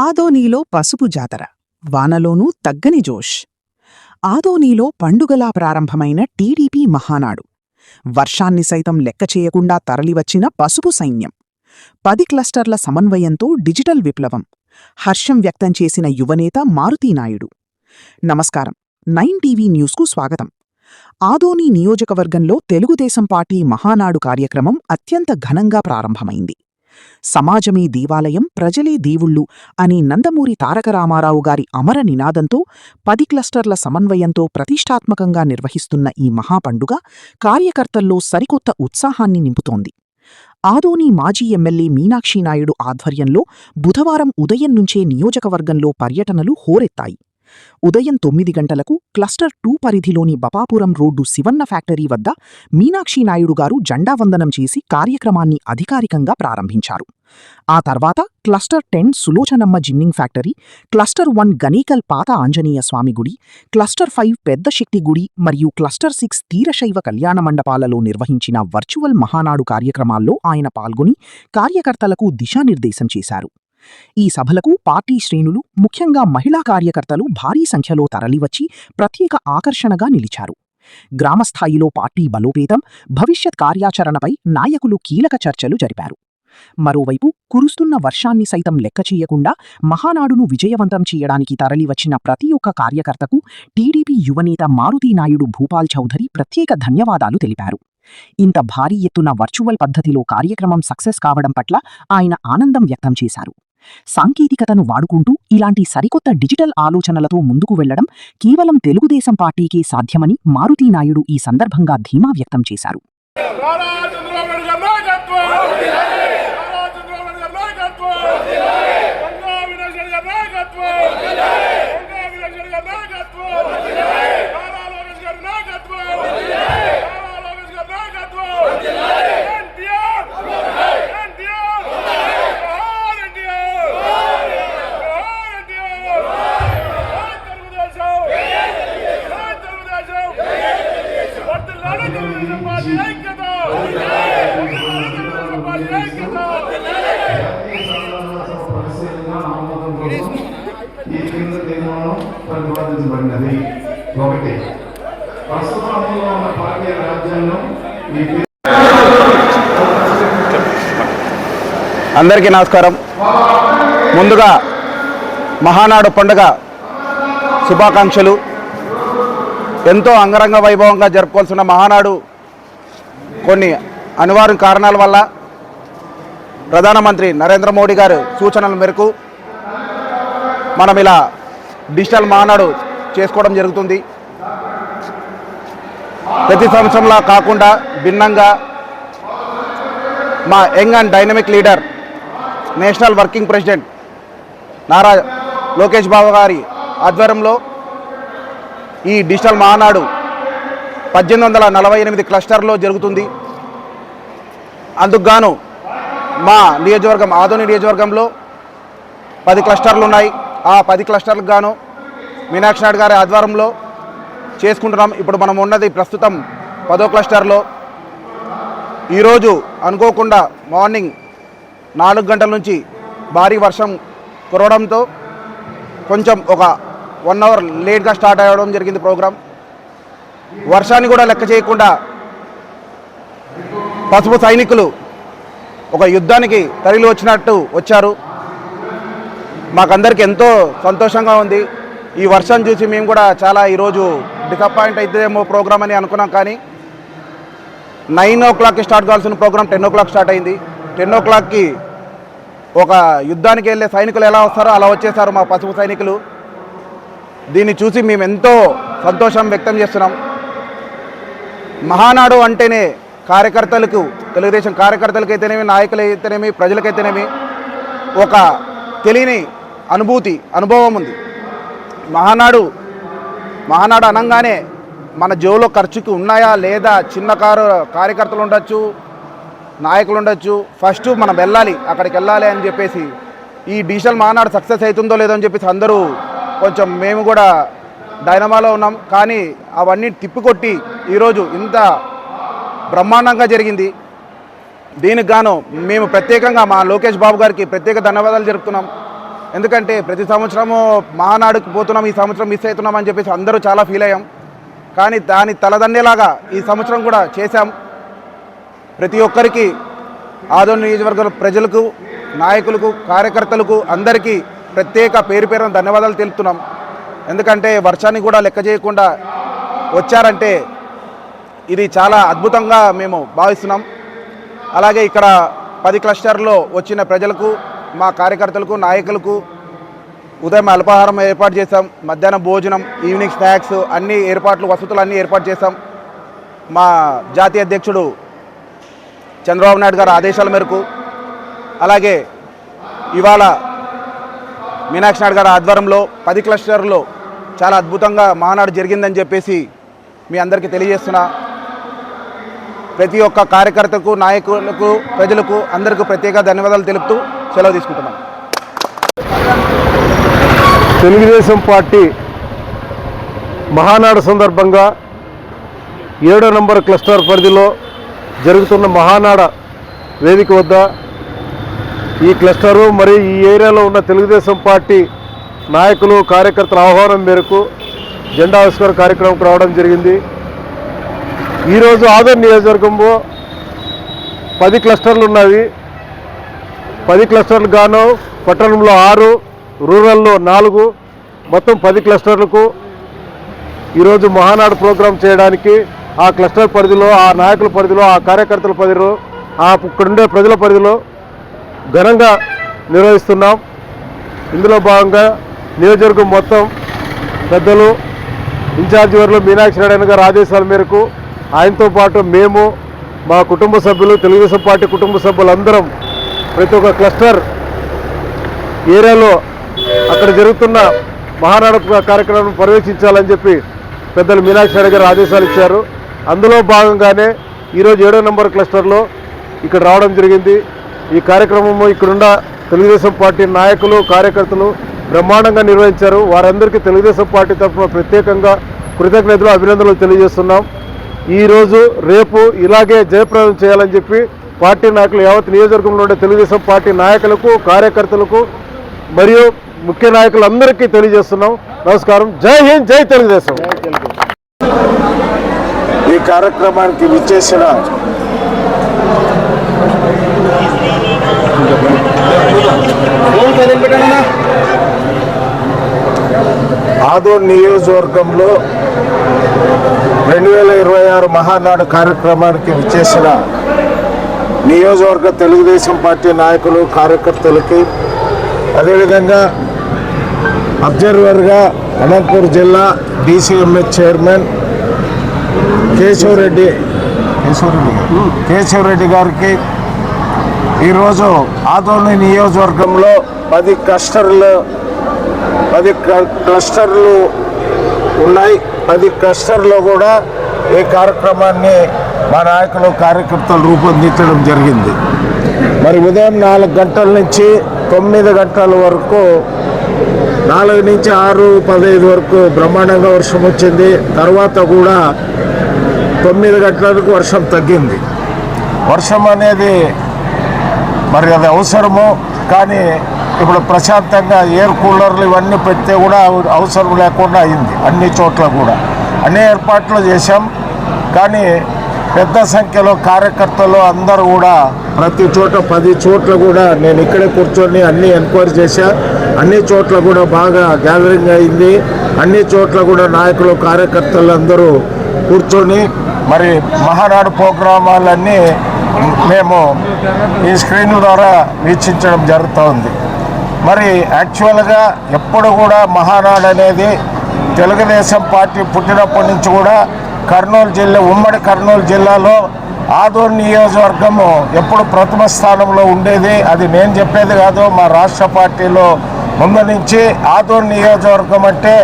ఆదోనీలో పసుపు జాతర, వానలోనూ తగ్గని జోష్. ఆదోనీలో పండుగలా ప్రారంభమైన టీడీపీ మహానాడు. వర్షాన్ని సైతం లెక్క చేయకుండా తరలివచ్చిన పసుపు సైన్యం. 10 క్లస్టర్ల సమన్వయంతో డిజిటల్ విప్లవం. హర్షం వ్యక్తం చేసిన యువనేత మారుతీనాయుడు. నమస్కారం, 9 టీవీ న్యూస్కు స్వాగతం. ఆదోని నియోజకవర్గంలో తెలుగుదేశం పార్టీ మహానాడు కార్యక్రమం అత్యంత ఘనంగా ప్రారంభమైంది. సమాజమే దేవాలయం, ప్రజలే దేవుళ్ళు అని నందమూరి తారక రామారావు గారి అమర నినాదంతో 10 క్లస్టర్ల సమన్వయంతో ప్రతిష్టాత్మకంగా నిర్వహిస్తున్న ఈ మహాపండుగ కార్యకర్తల్లో సరికొత్త ఉత్సాహాన్ని నింపుతోంది. ఆదోని మాజీ ఎమ్మెల్యే మీనాక్షీనాయుడు ఆధ్వర్యంలో బుధవారం ఉదయం నుంచే నియోజకవర్గంలో పర్యటనలు హోరెత్తాయి. ఉదయం 9 గంటలకు క్లస్టర్ 2 పరిధిలోని బపాపురం రోడ్డు శివన్న ఫ్యాక్టరీ వద్ద మీనాక్షీనాయుడు గారు జెండావందనం చేసి కార్యక్రమాన్ని అధికారికంగా ప్రారంభించారు. ఆ తర్వాత cluster 10 Sulochanamma ginning factory, cluster 1 Ganekal పాత ఆంజనేయ స్వామి గుడి, క్లస్టర్ 5 పెద్ద శక్తి గుడి మరియు క్లస్టర్ 6 తీరశైవ కళ్యాణ మండపాలలో నిర్వహించిన వర్చువల్ మహానాడు కార్యక్రమాల్లో ఆయన పాల్గొని కార్యకర్తలకు దిశానిర్దేశం చేశారు. ఈ సభలకు పార్టీ శ్రేణులు, ముఖ్యంగా మహిళా కార్యకర్తలు భారీ సంఖ్యలో తరలివచ్చి ప్రత్యేక ఆకర్షణగా నిలిచారు. గ్రామస్థాయిలో పార్టీ బలోపేతం, భవిష్యత్ కార్యాచరణపై నాయకులు కీలక చర్చలు జరిపారు. మరోవైపు కురుస్తున్న వర్షాన్ని సైతం లెక్క చేయకుండా మహానాడును విజయవంతం చేయడానికి తరలివచ్చిన ప్రతి ఒక్క కార్యకర్తకు టీడీపీ యువనేత మారుతీనాయుడు భూపాల్ చౌధరి ప్రత్యేక ధన్యవాదాలు తెలిపారు. ఇంత భారీ ఎత్తున వర్చువల్ పద్ధతిలో కార్యక్రమం సక్సెస్ కావడం పట్ల ఆయన ఆనందం వ్యక్తం చేశారు. సాంకేతికతను వాడుకుంటూ ఇలాంటి సరికొత్త డిజిటల్ ఆలోచనలతో ముందుకు వెళ్లడం కేవలం తెలుగుదేశం పార్టీకే సాధ్యమని మారుతీనాయుడు ఈ సందర్భంగా ధీమా వ్యక్తం చేశారు. అందరికీ నమస్కారం. ముందుగా మహానాడు పండుగ శుభాకాంక్షలు. ఎంతో అంగరంగ వైభవంగా జరుపుకోవాల్సిన మహానాడు కొన్ని అనివార్య కారణాల వల్ల ప్రధానమంత్రి నరేంద్ర మోడీ గారు సూచనల మేరకు మనం ఇలా డిజిటల్ మహానాడు చేసుకోవడం జరుగుతుంది. ప్రతి సంవత్సరంలా కాకుండా భిన్నంగా మా young and dynamic leader, national working president Nara Lokesh Babu గారి ఆధ్వర్యంలో ఈ డిజిటల్ మహానాడు 1848 క్లస్టర్లో జరుగుతుంది. అందుకుగాను మా నియోజకవర్గం ఆదోని నియోజకవర్గంలో 10 క్లస్టర్లు ఉన్నాయి. ఆ 10 క్లస్టర్లకు గాను మీనాక్షి నాయుడు గారి ఆధ్వర్యంలో చేసుకుంటున్నాం. ఇప్పుడు మనం ఉన్నది ప్రస్తుతం 10వ క్లస్టర్లో. ఈరోజు అనుకోకుండా మార్నింగ్ 4 గంటల నుంచి భారీ వర్షం కురవడంతో కొంచెం ఒక 1 అవర్ లేట్గా స్టార్ట్ అవ్వడం జరిగింది ప్రోగ్రాం. వర్షాన్ని కూడా లెక్క చేయకుండా పసుపు సైనికులు ఒక యుద్ధానికి తరలి వచ్చినట్టు వచ్చారు. మాకందరికి ఎంతో సంతోషంగా ఉంది. ఈ వర్షం చూసి మేము కూడా చాలా ఈరోజు డిసప్పాయింట్ అవుతుందేమో ప్రోగ్రామ్ అని అనుకున్నాం. కానీ 9 o'clockకి స్టార్ట్ కావాల్సిన ప్రోగ్రామ్ 10 o'clock స్టార్ట్ అయింది. 10 o'clockకి ఒక యుద్ధానికి వెళ్ళే సైనికులు ఎలా వస్తారో అలా వచ్చేసారు మా పసుపు సైనికులు. దీన్ని చూసి మేము ఎంతో సంతోషం వ్యక్తం చేస్తున్నాం. మహానాడు అంటేనే కార్యకర్తలకు, తెలుగుదేశం కార్యకర్తలకైతేనేమి, నాయకులైతేనేమి, ప్రజలకైతేనేమి ఒక తెలియని అనుభవం ఉంది. మహానాడు అనగానే మన జోలో ఖర్చుకి ఉన్నాయా లేదా, చిన్న కార్యకర్తలు ఉండొచ్చు, నాయకులు ఉండొచ్చు, ఫస్ట్ మనం అక్కడికి వెళ్ళాలి అని చెప్పేసి ఈ డిజిటల్ మహానాడు సక్సెస్ అవుతుందో లేదో అని చెప్పేసి అందరూ కొంచెం మేము కూడా డైనమాలో ఉన్నాం. కానీ అవన్నీ తిప్పికొట్టి ఈరోజు ఇంత బ్రహ్మాండంగా జరిగింది. దీనికి గాను మేము ప్రత్యేకంగా మా లోకేష్ బాబు గారికి ప్రత్యేక ధన్యవాదాలు జరుపుతున్నాం. ఎందుకంటే ప్రతి సంవత్సరము మహానాడుకు పోతున్నాం, ఈ సంవత్సరం మిస్ అవుతున్నాం అని చెప్పేసి అందరూ చాలా ఫీల్ అయ్యాం. కానీ దాని తలదన్నేలాగా ఈ సంవత్సరం కూడా చేశాం. ప్రతి ఒక్కరికి ఆదోని నియోజకవర్గ ప్రజలకు, నాయకులకు, కార్యకర్తలకు అందరికీ ప్రత్యేక పేరు పేరున ధన్యవాదాలు తెలుపుతున్నాం. ఎందుకంటే వర్షాన్ని కూడా లెక్క చేయకుండా వచ్చారంటే ఇది చాలా అద్భుతంగా మేము భావిస్తున్నాం. అలాగే ఇక్కడ 10 క్లస్టర్లో వచ్చిన ప్రజలకు, మా కార్యకర్తలకు, నాయకులకు ఉదయం అల్పాహారం ఏర్పాటు చేశాం, మధ్యాహ్నం భోజనం, ఈవినింగ్ స్నాక్స్ అన్ని ఏర్పాట్లు, వసతులు అన్నీ ఏర్పాటు చేశాం. మా జాతీయ అధ్యక్షుడు చంద్రబాబు నాయుడు గారి ఆదేశాల మేరకు. అలాగే ఇవాళ మీనాక్షి నాయుడు గారి ఆధ్వర్యంలో 10 క్లస్టర్లో చాలా అద్భుతంగా మహానాడు జరిగిందని చెప్పేసి మీ అందరికీ తెలియజేస్తున్నా. ప్రతి ఒక్క కార్యకర్తకు, నాయకులకు, ప్రజలకు అందరికీ ప్రత్యేక ధన్యవాదాలు తెలుపుతూ సెలవు తీసుకుంటున్నాం. తెలుగుదేశం పార్టీ మహానాడు సందర్భంగా 7వ నంబర్ క్లస్టర్ పరిధిలో జరుగుతున్న మహానాడ వేదిక వద్ద ఈ క్లస్టరు మరియు ఈ ఏరియాలో ఉన్న తెలుగుదేశం పార్టీ నాయకులు, కార్యకర్తల ఆహ్వానం మేరకు జెండా ఆవిష్కరణ కార్యక్రమం రావడం జరిగింది. ఈరోజు ఆదోని నియోజకవర్గంలో 10 క్లస్టర్లు ఉన్నవి. 10 క్లస్టర్లు గాను పట్టణంలో 6, రూరల్లో 4, మొత్తం 10 క్లస్టర్లకు ఈరోజు మహానాడు ప్రోగ్రాం చేయడానికి ఆ క్లస్టర్ పరిధిలో, ఆ నాయకుల పరిధిలో, ఆ కార్యకర్తల పరిధిలో, ఇక్కడుండే ప్రజల పరిధిలో ఘనంగా నిర్వహిస్తున్నాం. ఇందులో భాగంగా నియోజకవర్గం మొత్తం పెద్దలు, ఇన్ఛార్జి వారు మీనాక్షి నారాయణ గారి ఆదేశాల మేరకు ఆయనతో పాటు మేము, మా కుటుంబ సభ్యులు, తెలుగుదేశం పార్టీ కుటుంబ సభ్యులందరం ప్రతి ఒక్క క్లస్టర్ ఏరియాలో అక్కడ జరుగుతున్న మహానాడు కార్యక్రమం పర్యవేక్షించాలని చెప్పి పెద్దలు మీనాక్షి నాయుడు గారు ఆదేశాలు ఇచ్చారు. అందులో భాగంగానే ఈరోజు 7వ నంబర్ క్లస్టర్లో ఇక్కడ రావడం జరిగింది. ఈ కార్యక్రమము ఇక్కడున్న తెలుగుదేశం పార్టీ నాయకులు, కార్యకర్తలు బ్రహ్మాండంగా నిర్వహించారు. వారందరికీ తెలుగుదేశం పార్టీ తరఫున ప్రత్యేకంగా కృతజ్ఞతలు, అభినందనలు తెలియజేస్తున్నాం. ఈరోజు రేపు ఇలాగే జయప్రదం చేయాలని చెప్పి పార్టీ నాయకులు, యావత్ నియోజకవర్గంలో ఉండే తెలుగుదేశం పార్టీ నాయకులకు, కార్యకర్తలకు మరియు ముఖ్య నాయకులందరికీ తెలియజేస్తున్నాం. నమస్కారం. జై హింద్, జై తెలుగుదేశం. ఈ కార్యక్రమానికి విచ్చేసిన ఆదోని నియోజకవర్గంలో 2026 మహానాడు కార్యక్రమానికి విచ్చేసిన నియోజకవర్గ తెలుగుదేశం పార్టీ నాయకులు, కార్యకర్తలకి, అదేవిధంగా అబ్జర్వర్గా అనంతపురం జిల్లా DCMH చైర్మన్ కేశవరెడ్డి గారికి, ఈరోజు ఆదోని నియోజకవర్గంలో 10 క్లస్టర్లు ఉన్నాయి. 10 క్లస్టర్లో కూడా ఈ కార్యక్రమాన్ని మా నాయకులు, కార్యకర్తలు రూపొందించడం జరిగింది. మరి ఉదయం 4 గంటల నుంచి 9 గంటల వరకు, 4 నుంచి 6:15 వరకు బ్రహ్మాండంగా వర్షం వచ్చింది. తర్వాత కూడా 9 గంటలకు వర్షం తగ్గింది. వర్షం అనేది మరి అది అవసరము, కానీ ఇప్పుడు ప్రశాంతంగా ఎయిర్ కూలర్లు ఇవన్నీ పెడితే కూడా అవసరం లేకుండా అయింది. అన్ని చోట్ల కూడా అన్ని ఏర్పాట్లు చేశాం. కానీ పెద్ద సంఖ్యలో కార్యకర్తలు అందరూ కూడా ప్రతి చోట 10 చోట్ల కూడా నేను ఇక్కడే కూర్చొని అన్నీ ఎంక్వైరీ చేశా. అన్ని చోట్ల కూడా బాగా గ్యాదరింగ్ అయింది. అన్ని చోట్ల కూడా నాయకులు, కార్యకర్తలు అందరూ కూర్చొని మరి మహానాడు ప్రోగ్రామాలన్నీ మేము ఈ స్క్రీన్ ద్వారా వీక్షించడం జరుగుతూ ఉంది. మరి యాక్చువల్గా ఎప్పుడు కూడా మహానాడు అనేది తెలుగుదేశం పార్టీ పుట్టినప్పటి నుంచి కూడా కర్నూలు జిల్లా, ఉమ్మడి కర్నూలు జిల్లాలో ఆదోని నియోజకవర్గము ఎప్పుడు ప్రథమ స్థానంలో ఉండేది. అది నేను చెప్పేది కాదు, మా రాష్ట్ర పార్టీలో ముందు నుంచి ఆదోని నియోజకవర్గం అంటే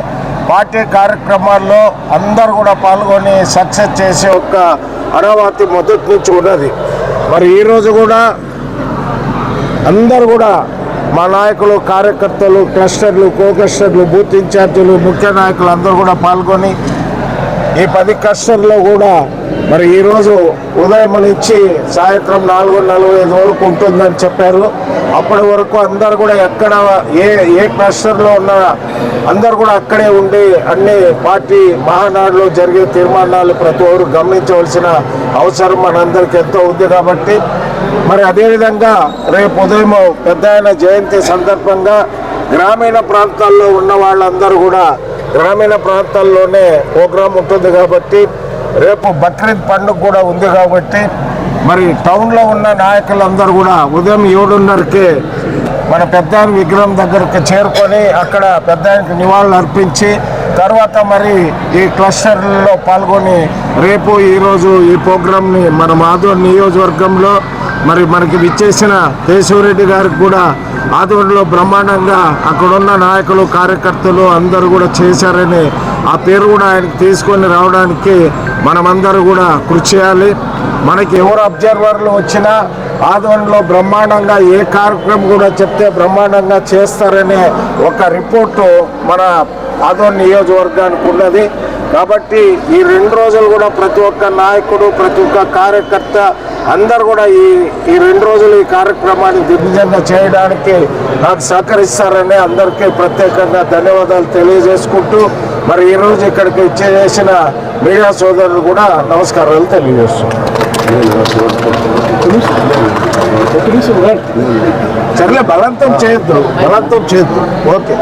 పార్టీ కార్యక్రమాల్లో అందరూ కూడా పాల్గొని సక్సెస్ చేసే ఒక అరావతి మొదటి నుంచి ఉన్నది. మరి ఈరోజు కూడా అందరూ కూడా మా నాయకులు, కార్యకర్తలు, క్లస్టర్లు, కో క్లస్టర్లు, బూత్ ఇన్ఛార్జీలు, ముఖ్య నాయకులు అందరూ కూడా పాల్గొని ఈ 10 క్లస్టర్లో కూడా మరి ఈరోజు ఉదయం నుంచి సాయంత్రం 4:45 వరకు ఉంటుందని చెప్పారు. అప్పటి వరకు అందరు కూడా ఎక్కడ ఏ క్లస్టర్లో ఉన్న అందరు కూడా అక్కడే ఉండి అన్ని పార్టీ మహానాడులో జరిగే తీర్మానాలు ప్రతి ఒక్కరు గమనించవలసిన అవసరం మనందరికీ ఎంతో ఉంది. కాబట్టి మరి అదేవిధంగా రేపు ఉదయం పెద్దాయన జయంతి సందర్భంగా గ్రామీణ ప్రాంతాల్లో ఉన్న వాళ్ళందరూ కూడా గ్రామీణ ప్రాంతాల్లోనే ప్రోగ్రాం ఉంటుంది. కాబట్టి రేపు బక్రీద్ పండుగ కూడా ఉంది. కాబట్టి మరి టౌన్లో ఉన్న నాయకులందరూ కూడా ఉదయం 7:30కే మన పెద్దాయన విగ్రహం దగ్గరికి చేరుకొని అక్కడ పెద్దాయనకి నివాళులు అర్పించి తర్వాత మరి ఈ క్లస్టర్లలో పాల్గొని రేపు ఈరోజు ఈ ప్రోగ్రాంని మన ఆదోని నియోజకవర్గంలో మరి మనకి విచ్చేసిన కేశవరెడ్డి గారికి కూడా ఆదోనిలో బ్రహ్మాండంగా అక్కడున్న నాయకులు కార్యకర్తలు అందరూ కూడా చేశారని ఆ పేరు కూడా ఆయనకి తీసుకొని రావడానికి మనమందరూ కూడా కృషి చేయాలి. మనకి ఎవరు అబ్జర్వర్లు వచ్చినా ఆదోనిలో బ్రహ్మాండంగా ఏ కార్యక్రమం కూడా చెప్తే బ్రహ్మాండంగా చేస్తారనే ఒక రిపోర్టు మన ఆదోని నియోజకవర్గానికి ఉన్నది. కాబట్టి ఈ 2 రోజులు కూడా ప్రతి ఒక్క నాయకుడు ప్రతి ఒక్క కార్యకర్త అందరు కూడా ఈ 2 రోజులు ఈ కార్యక్రమాన్ని దిగ్విజయంగా చేయడానికి నాకు సహకరిస్తారని అందరికీ ప్రత్యేకంగా ధన్యవాదాలు తెలియజేసుకుంటూ మరి ఈరోజు ఇక్కడికి ఇచ్చేసిన మీడియా సోదరులు కూడా నమస్కారాలు తెలియజేస్తున్నాను. సర్లే బలవంతం చేయొద్దు ఓకే.